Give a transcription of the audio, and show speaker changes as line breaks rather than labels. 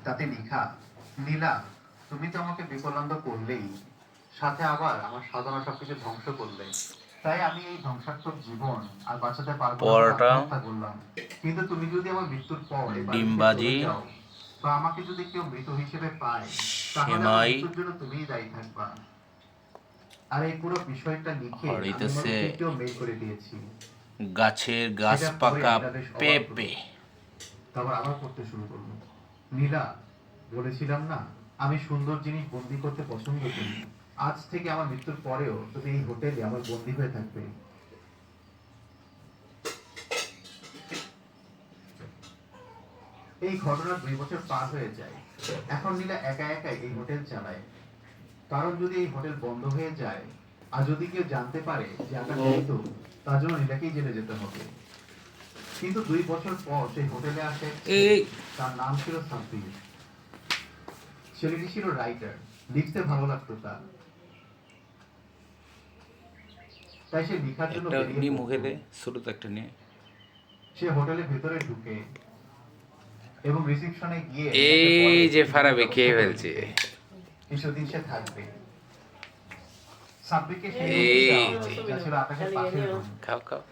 তাতে লেখা, নীলা, তুমি তো আমাকে বিকলাঙ্গ করলেই, সাথে আবার আমার সাধারণ সবকিছু ধ্বংস করলে। তাই আমি এই ধ্বংসাত্মক জীবন আর বাঁচাতে পারবো না বলে
পরোটা,
আত্মহত্যা করলাম। কিন্তু তুমি যদি আমার মৃত্যুর পর এই বাড়ি থেকে চলে
ডিমবাজি,
যাও বা আমাকে যদি কেউ মৃত হিসেবে পায়, তাহলে আমার
সেমাই
মৃত্যুর জন্য তুমিই দায়ী থাকবা। আর এই পুরো বিষয়টা লিখে আমি আমার
হইতেছে
উকিলকেও মেল করে দিয়েছি।
গাছের গাছ
সেটা পড়ে
পাকা
নীলা বেশ অবাক হলো।
পেঁপে।
তারপর আবার পড়তে শুরু করলো। নীলা, বলেছিলাম না আমি সুন্দর জিনিস বন্দি করতে পছন্দ করি। আজ থেকে আমার মৃত্যুর পরেও তুমি এই হোটেলে আমার বন্দি হয়ে থাকবে। এই ঘটনার 2 বছর পার হয়ে যায়। এখন নীলা একা একাই এই হোটেল চালায়। কারণ যদি এই হোটেল বন্ধ হয়ে যায় আর যদি কেউ জানতে পারে যে আকাশ মৃত, তার জন্য নীলাকেই জেলে যেতে হবে। কিন্তু 2 বছর পর সেই হোটেলে আসে এক ছেলে।
এই
তার নাম ছিল সাব্বির। ছেলেটি ছিল রাইটার, লিখতে ভালো লাগতো তার। তাই সে লেখার জন্য
একটা
বেরিয়ে
নি মুখে
পড়তো।
দে, ছোট তো একটা নিয়ে।
সে হোটেলের ভেতরে ঢুকে এবং রিসেপশনে গিয়ে নীলাকে
এই
বলে
যে
টিকিটের
ফারাবি
ব্যবস্থা
খেয়ে
করে
ফেলছে।
দিতে। কিছুদিন সে থাকবে। সাব্বিরকে সেই রুমটি
এই
দেওয়া
যে
হয় যা ছিল আকাশের পাশের রুম।
খাও খাও।